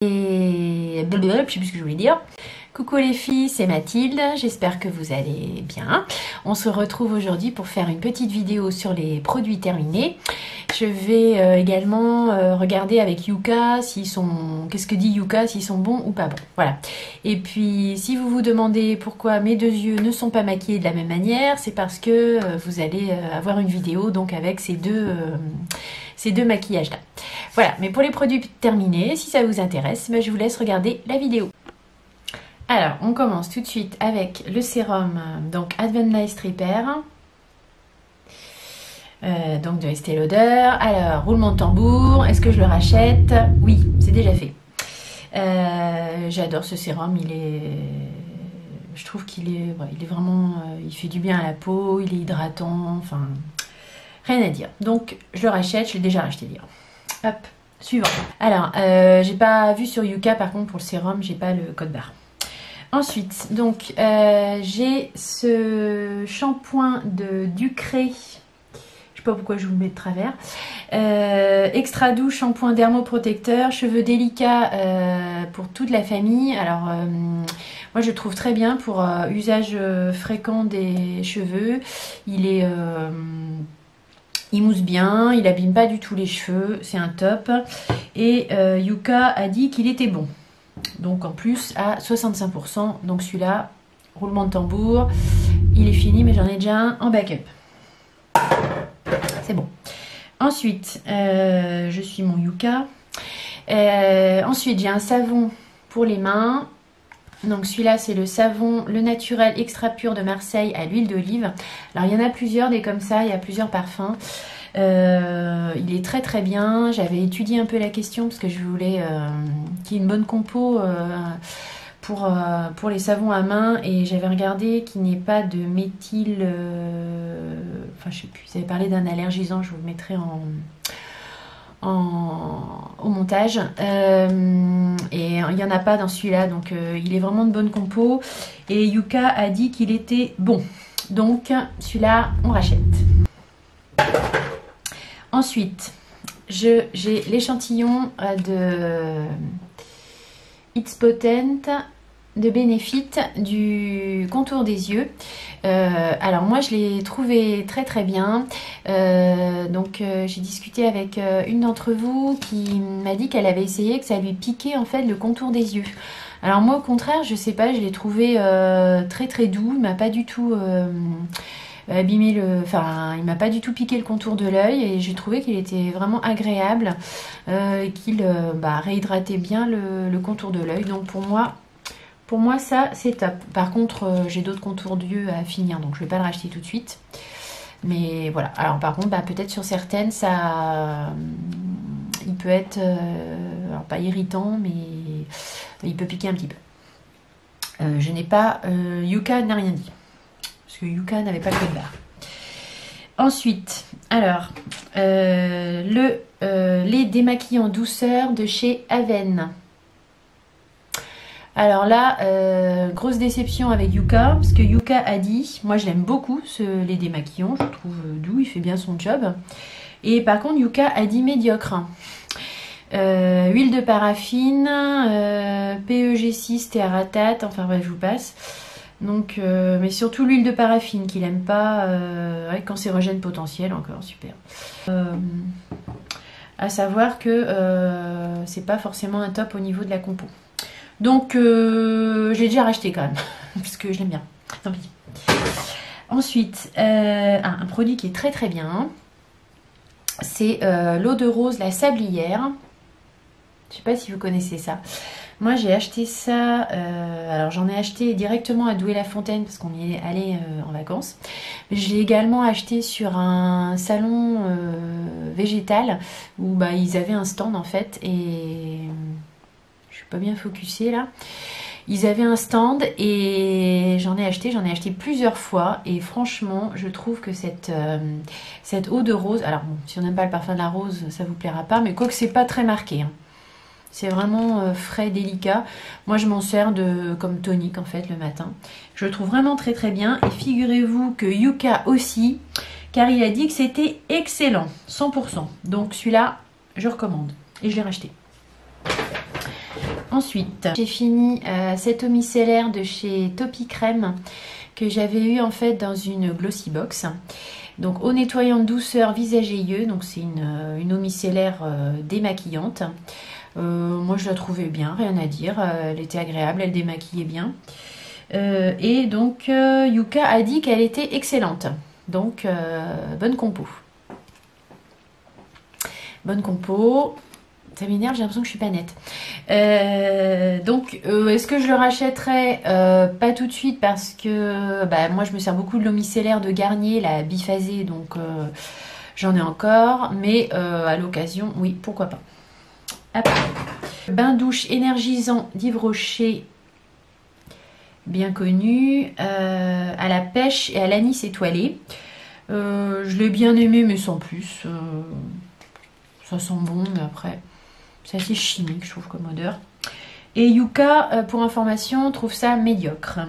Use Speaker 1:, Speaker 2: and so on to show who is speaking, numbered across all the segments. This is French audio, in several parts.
Speaker 1: Et blablabla, je sais plus ce que je voulais dire. Coucou les filles, c'est Mathilde, j'espère que vous allez bien. On se retrouve aujourd'hui pour faire une petite vidéo sur les produits terminés. Je vais également regarder avec Yuka s'ils sont... Qu'est-ce que dit Yuka, s'ils sont bons ou pas bons. Voilà. Et puis, si vous vous demandez pourquoi mes deux yeux ne sont pas maquillés de la même manière, c'est parce que vous allez avoir une vidéo donc avec ces deux maquillages-là. Voilà, mais pour les produits terminés, si ça vous intéresse, je vous laisse regarder la vidéo. Alors, on commence tout de suite avec le sérum donc Advanced Night Repair, donc de Estée Lauder. Alors, roulement de tambour, est-ce que je le rachète? Oui, c'est déjà fait. J'adore ce sérum, je trouve qu'il est, il est vraiment, il fait du bien à la peau, il est hydratant, enfin, rien à dire. Donc, je le rachète, je l'ai déjà racheté d'ailleurs. Hop, suivant. Alors, j'ai pas vu sur Yuka, par contre, pour le sérum, j'ai pas le code barre. Ensuite, donc, j'ai ce shampoing de Ducré. Je sais pas pourquoi je vous le mets de travers. Extra doux shampoing dermoprotecteur, cheveux délicats pour toute la famille. Alors, moi je le trouve très bien pour usage fréquent des cheveux. Il mousse bien, il abîme pas du tout les cheveux, c'est un top. Et Yuka a dit qu'il était bon. Donc en plus à 65%. Donc celui-là, roulement de tambour, il est fini, mais j'en ai déjà un en backup. C'est bon. Ensuite, je suis mon Yuka. Ensuite, j'ai un savon pour les mains. Donc celui-là, c'est le savon Le Naturel Extra Pur de Marseille à l'huile d'olive. Alors il y en a plusieurs des comme ça, il y a plusieurs parfums. Il est très très bien. J'avais étudié un peu la question parce que je voulais qu'il y ait une bonne compo pour les savons à main, et j'avais regardé qu'il n'y ait pas de méthyle, enfin je sais plus, vous avez parlé d'un allergisant, je vous le mettrai au montage, et il n'y en a pas dans celui-là, donc il est vraiment de bonne compo, et Yuka a dit qu'il était bon, donc celui-là on rachète. Ensuite, j'ai l'échantillon de It's Potent de Benefit du contour des yeux. Alors moi je l'ai trouvé très très bien. Donc j'ai discuté avec une d'entre vous qui m'a dit qu'elle avait essayé, que ça lui piquait en fait le contour des yeux. Alors moi au contraire, je sais pas, je l'ai trouvé très très doux. Il m'a pas du tout abîmé il m'a pas du tout piqué le contour de l'œil, et j'ai trouvé qu'il était vraiment agréable, et qu'il réhydratait bien le contour de l'œil. Donc pour moi ça c'est top. Par contre j'ai d'autres contours d'yeux à finir, donc je vais pas le racheter tout de suite, mais voilà. Alors par contre peut-être sur certaines ça il peut être alors pas irritant, mais il peut piquer un petit peu. Je n'ai pas Yuka n'a rien dit parce que Yuka n'avait pas le code barre. Ensuite, alors le lait démaquillant douceur de chez Aven. Alors là, grosse déception avec Yuka, parce que Yuka a dit, moi je l'aime beaucoup ce lait démaquillant, je le trouve doux, il fait bien son job. Et par contre Yuka a dit médiocre. Huile de paraffine, PEG6, Théaratate, enfin bref je vous passe. Donc, mais surtout l'huile de paraffine qu'il aime pas, cancérogène potentiel, encore super. À savoir que c'est pas forcément un top au niveau de la compo. Donc j'ai déjà racheté quand même, parce que je l'aime bien, tant pis. Ensuite, un produit qui est très très bien, c'est l'eau de rose, la sablière. Je sais pas si vous connaissez ça. Moi j'ai acheté ça, alors j'en ai acheté directement à Douai-la-Fontaine parce qu'on y est allé en vacances. Mais je l'ai également acheté sur un salon végétal où ils avaient un stand en fait, et je suis pas bien focusée là. Ils avaient un stand et j'en ai acheté plusieurs fois, et franchement je trouve que cette eau de rose, alors bon, si on n'aime pas le parfum de la rose ça vous plaira pas, mais quoique c'est pas très marqué, hein. C'est vraiment frais, délicat. Moi, je m'en sers comme tonique, en fait, le matin. Je le trouve vraiment très, très bien. Et figurez-vous que Yuka aussi, car il a dit que c'était excellent, 100%. Donc, celui-là, je recommande. Et je l'ai racheté. Ensuite, j'ai fini cet eau micellaire de chez Topi Crème que j'avais eu en fait dans une glossy box. Donc eau nettoyante douceur visage et yeux, donc c'est une eau micellaire démaquillante. Moi je la trouvais bien, rien à dire, elle était agréable, elle démaquillait bien. Et donc Yuka a dit qu'elle était excellente, donc bonne compo. Bonne compo. Ça m'énerve, j'ai l'impression que je suis pas nette. Donc, est-ce que je le rachèterai? Pas tout de suite parce que moi, je me sers beaucoup de l'eau micellaire de Garnier, la biphasée, donc j'en ai encore. Mais à l'occasion, oui, pourquoi pas. Après, bain douche énergisant d'Yves Rocher, bien connu, à la pêche et à l'anis étoilé. Je l'ai bien aimé, mais sans plus. Ça sent bon, mais après... C'est assez chimique, je trouve, comme odeur. Et Yuka, pour information, trouve ça médiocre.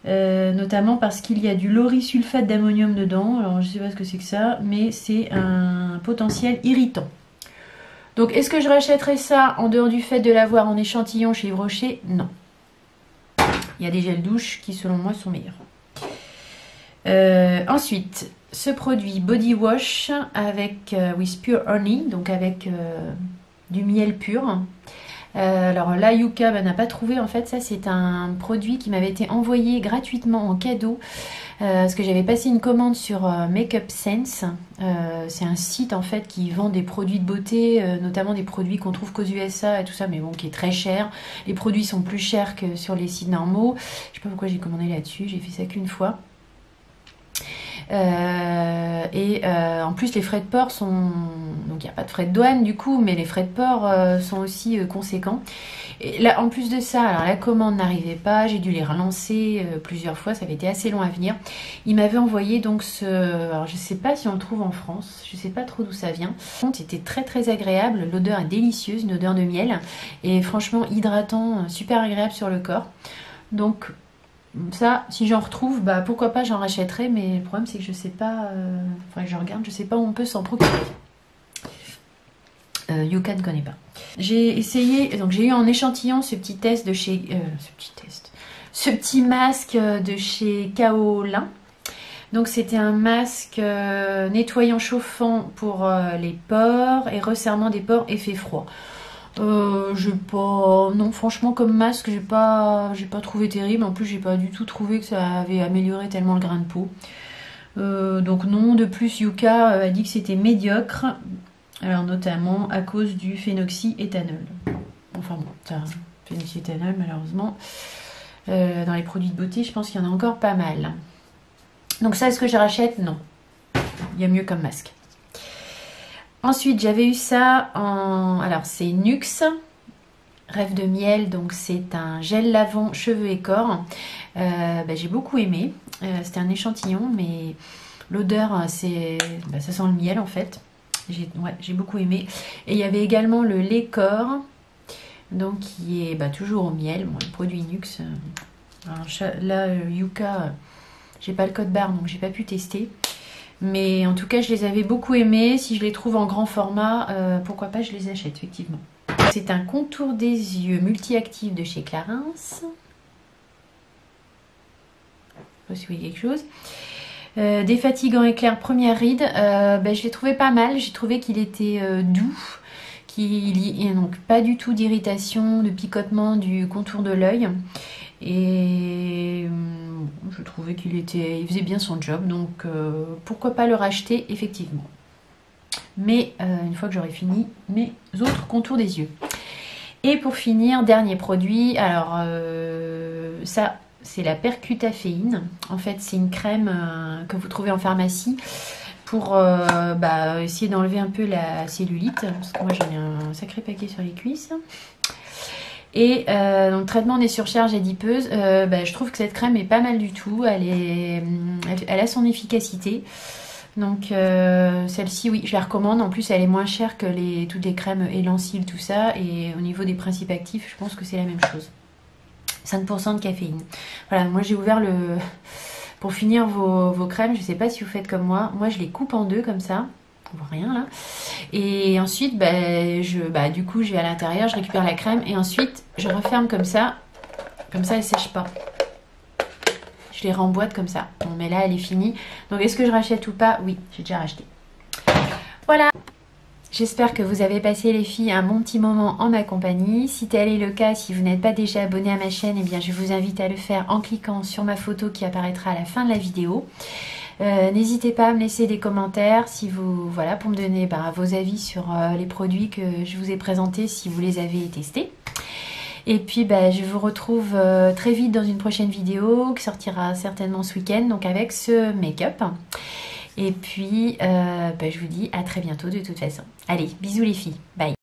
Speaker 1: Notamment parce qu'il y a du laurysulfate d'ammonium dedans. Alors, je ne sais pas ce que c'est que ça, mais c'est un potentiel irritant. Donc, est-ce que je rachèterais ça en dehors du fait de l'avoir en échantillon chez Yves Rocher? Non. Il y a des gels douche qui, selon moi, sont meilleurs. Ensuite, ce produit Body Wash avec with Pure Honey, donc avec... du miel pur. Alors là, Yuka n'a pas trouvé. En fait, ça, c'est un produit qui m'avait été envoyé gratuitement en cadeau. Parce que j'avais passé une commande sur Makeup Sense. C'est un site, en fait, qui vend des produits de beauté, notamment des produits qu'on trouve qu'aux USA et tout ça, mais bon, qui est très cher. Les produits sont plus chers que sur les sites normaux. Je sais pas pourquoi j'ai commandé là-dessus. J'ai fait ça qu'une fois. En plus les frais de port sont, donc il n'y a pas de frais de douane du coup, mais les frais de port sont aussi conséquents. Et là, en plus de ça, alors la commande n'arrivait pas, j'ai dû les relancer plusieurs fois, ça avait été assez long à venir. Il m'avait envoyé donc alors je sais pas si on le trouve en France, je sais pas trop d'où ça vient. C'était très très agréable, l'odeur est délicieuse, une odeur de miel et franchement hydratant, super agréable sur le corps. Donc ça, si j'en retrouve, pourquoi pas, j'en rachèterai, mais le problème c'est que je sais pas, faudrait que je regarde, je sais pas où on peut s'en procurer. Yuka ne connaît pas. J'ai essayé, donc j'ai eu en échantillon ce petit test de chez, ce petit masque de chez Kaolin. Donc c'était un masque nettoyant chauffant pour les pores et resserrement des pores effet froid. Non, franchement, comme masque, j'ai pas trouvé terrible. En plus, j'ai pas du tout trouvé que ça avait amélioré tellement le grain de peau. Donc non, de plus, Yuka a dit que c'était médiocre. Alors notamment à cause du phénoxyéthanol. Enfin bon, ça, phénoxyéthanol, malheureusement, dans les produits de beauté, je pense qu'il y en a encore pas mal. Donc ça, est-ce que je rachète? Non. Il y a mieux comme masque. Ensuite, j'avais eu ça en... Alors, c'est Nux, Rêve de miel. Donc, c'est un gel lavant cheveux et corps. J'ai beaucoup aimé. C'était un échantillon, mais l'odeur, ça sent le miel, en fait. J'ai beaucoup aimé. Et il y avait également le lait corps, donc qui est toujours au miel. Bon, le produit Nux. Là, Yuka, j'ai pas le code barre, donc j'ai pas pu tester. Mais en tout cas, je les avais beaucoup aimés. Si je les trouve en grand format, pourquoi pas, je les achète, effectivement. C'est un contour des yeux multi-actif de chez Clarins. Je sais pas si vous voyez quelque chose. Défatigant éclair première ride. Je l'ai trouvé pas mal. J'ai trouvé qu'il était doux. Qu'il n'y a donc pas du tout d'irritation, de picotement du contour de l'œil. Et je trouvais il faisait bien son job, donc pourquoi pas le racheter, effectivement. Mais une fois que j'aurai fini mes autres contours des yeux. Et pour finir, dernier produit, alors ça c'est la percutaféine. En fait c'est une crème que vous trouvez en pharmacie pour essayer d'enlever un peu la cellulite, parce que moi j'en ai un sacré paquet sur les cuisses. Et donc traitement des surcharges adipeuses, je trouve que cette crème est pas mal du tout, elle a son efficacité. Donc celle-ci, oui, je la recommande. En plus, elle est moins chère que toutes les crèmes Elansil, tout ça. Et au niveau des principes actifs, je pense que c'est la même chose. 5% de caféine. Voilà, moi j'ai ouvert pour finir vos crèmes. Je sais pas si vous faites comme moi. Moi, je les coupe en deux comme ça. on voit rien là. Et ensuite, du coup, je vais à l'intérieur, je récupère la crème et ensuite, je referme comme ça elle ne sèche pas. Je les remboîte comme ça. Bon, mais là, elle est finie. Donc, est-ce que je rachète ou pas? Oui, j'ai déjà racheté. Voilà. J'espère que vous avez passé, les filles, un bon petit moment en ma compagnie. Si tel est le cas, si vous n'êtes pas déjà abonné à ma chaîne, eh bien, je vous invite à le faire en cliquant sur ma photo qui apparaîtra à la fin de la vidéo. N'hésitez pas à me laisser des commentaires si vous, voilà, pour me donner vos avis sur les produits que je vous ai présentés si vous les avez testés. Et puis je vous retrouve très vite dans une prochaine vidéo qui sortira certainement ce week-end, donc avec ce make-up. Et puis je vous dis à très bientôt de toute façon. Allez, bisous les filles, bye.